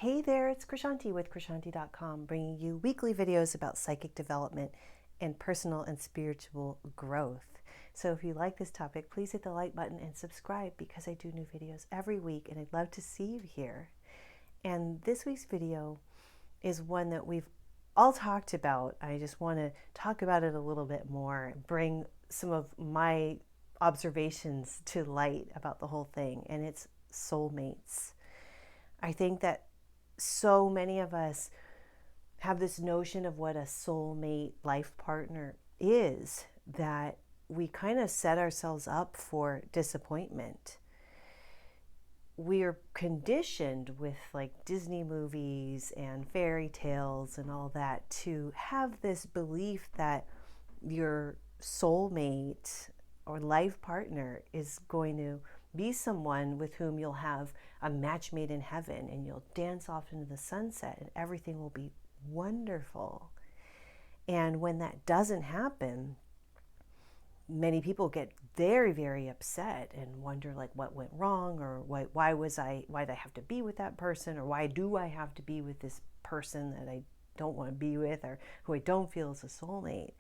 Hey there, it's Krishanti with Krishanti.com, bringing you weekly videos about psychic development and personal and spiritual growth. So if you like this topic, please hit the like button and subscribe because I do new videos every week and I'd love to see you here. And this week's video is one that we've all talked about. I just want to talk about it a little bit more, bring some of my observations to light about the whole thing, and it's soulmates. I think that so many of us have this notion of what a soulmate life partner is that we kind of set ourselves up for disappointment. We are conditioned with like Disney movies and fairy tales and all that to have this belief that your soulmate or life partner is going to be someone with whom you'll have a match made in heaven and you'll dance off into the sunset and everything will be wonderful. And when that doesn't happen, many people get very, very upset and wonder like what went wrong, or why did I have to be with that person, or why do I have to be with this person that I don't want to be with, or who I don't feel is a soulmate.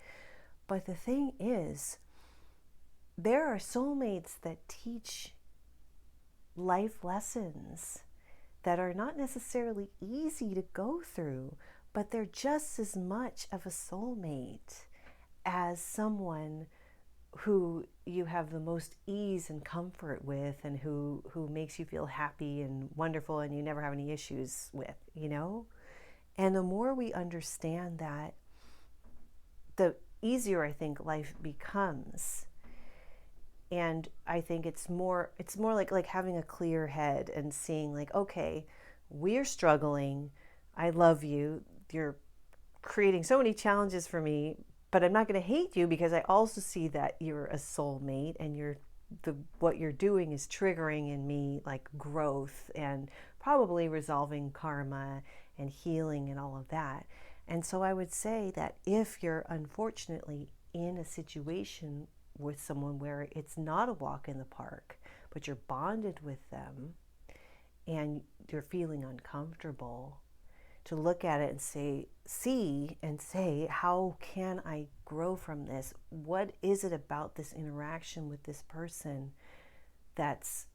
But the thing is, there are soulmates that teach life lessons that are not necessarily easy to go through, but they're just as much of a soulmate as someone who you have the most ease and comfort with and who makes you feel happy and wonderful and you never have any issues with, you know? And the more we understand that, the easier I think life becomes. And I think it's more like having a clear head and seeing like, okay, we're struggling. I love you. You're creating so many challenges for me, but I'm not going to hate you because I also see that you're a soulmate and what you're doing is triggering in me like growth and probably resolving karma and healing and all of that. And so I would say that if you're unfortunately in a situation with someone where it's not a walk in the park, but you're bonded with them and you're feeling uncomfortable, to look at it and say, how can I grow from this? What is it about this interaction with this person that's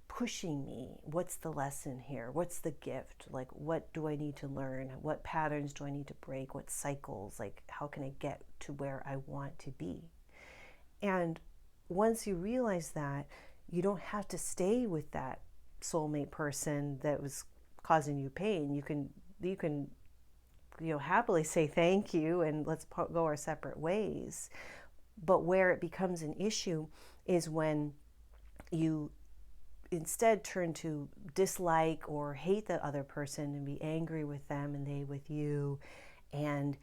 pushing me? What's the lesson here? What's the gift? Like, what do I need to learn? What patterns do I need to break? What cycles? Like, how can I get to where I want to be? And once you realize that, you don't have to stay with that soulmate person that was causing you pain. You can happily say thank you and let's go our separate ways. But where it becomes an issue is when you instead turn to dislike or hate the other person and be angry with them and they with you, and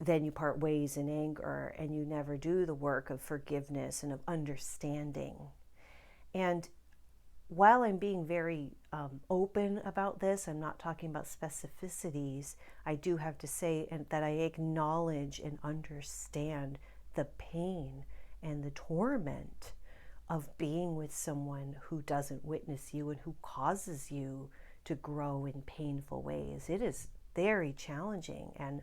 then you part ways in anger and you never do the work of forgiveness and of understanding. And while I'm being very open about this, I'm not talking about specificities, I do have to say that I acknowledge and understand the pain and the torment of being with someone who doesn't witness you and who causes you to grow in painful ways. It is very challenging and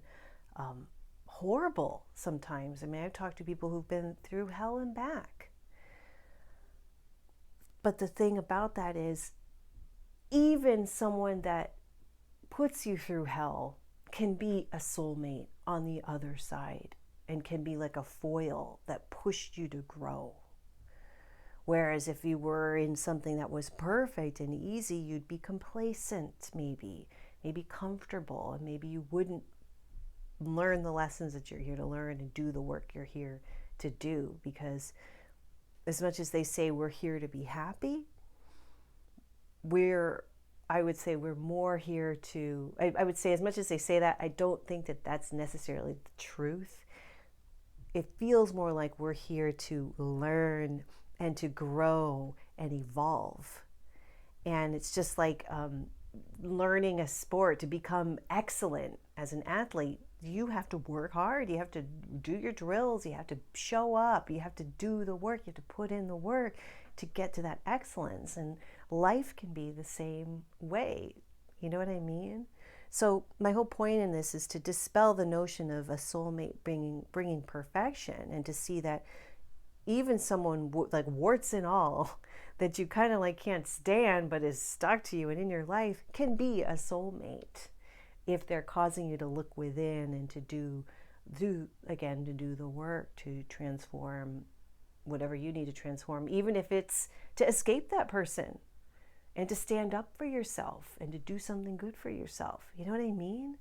horrible sometimes. I mean, I've talked to people who've been through hell and back. But the thing about that is, even someone that puts you through hell can be a soulmate on the other side and can be like a foil that pushed you to grow. Whereas if you were in something that was perfect and easy, you'd be complacent, maybe comfortable, and maybe you wouldn't learn the lessons that you're here to learn and do the work you're here to do. Because as much as they say we're here to be happy, I would say we're more here to, I would say as much as they say that, I don't think that that's necessarily the truth. It feels more like we're here to learn and to grow and evolve. And it's just like learning a sport. To become excellent as an athlete, you have to work hard. You have to do your drills. You have to show up. You have to do the work. You have to put in the work to get to that excellence. And life can be the same way. You know what I mean? So my whole point in this is to dispel the notion of a soulmate bringing perfection, and to see that even someone like warts and all that you kind of like can't stand but is stuck to you and in your life can be a soulmate if they're causing you to look within and to do the work to transform whatever you need to transform, even if it's to escape that person and to stand up for yourself and to do something good for yourself. You know what I mean?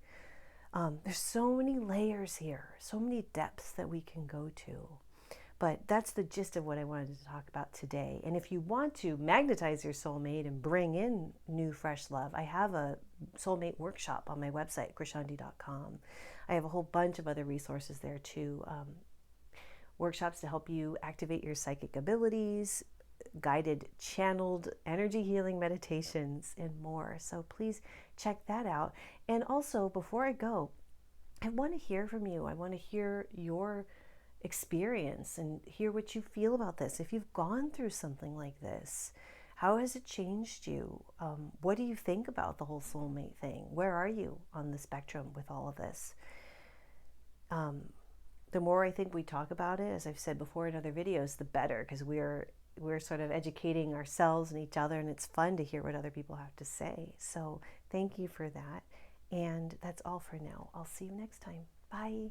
There's so many layers here, so many depths that we can go to. But that's the gist of what I wanted to talk about today. And if you want to magnetize your soulmate and bring in new, fresh love, I have a soulmate workshop on my website, krishanti.com. I have a whole bunch of other resources there too. Workshops to help you activate your psychic abilities, guided channeled energy healing meditations, and more. So please check that out. And also, before I go, I want to hear from you. I want to hear your experience and hear what you feel about this. If you've gone through something like this, how has it changed you? What do you think about the whole soulmate thing? Where are you on the spectrum with all of this? The more I think we talk about it, as I've said before in other videos, the better, because we're sort of educating ourselves and each other, and it's fun to hear what other people have to say. So thank you for that. And that's all for now. I'll see you next time. Bye.